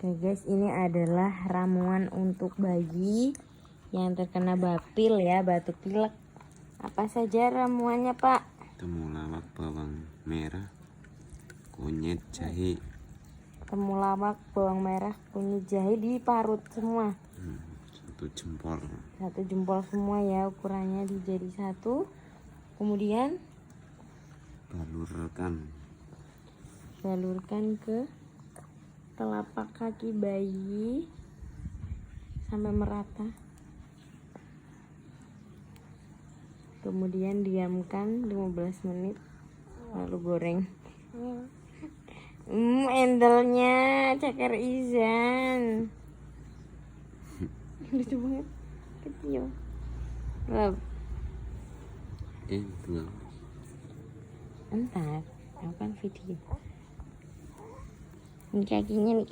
Oke guys, ini adalah ramuan untuk bayi yang terkena bapil ya, batuk pilek. Apa saja ramuannya Pak? Temulawak, bawang merah, kunyit, jahe. Temulawak, bawang merah, kunyit, jahe diparut semua. Satu jempol. Satu jempol semua ya, ukurannya dijadi satu. Kemudian balurkan ke telapak kaki bayi sampai merata. Kemudian diamkan 15 menit lalu goreng. Endelnya ceker Izan. Lucu banget, kecil. Dua. Entar, aku kan video. Ini kakinya nih.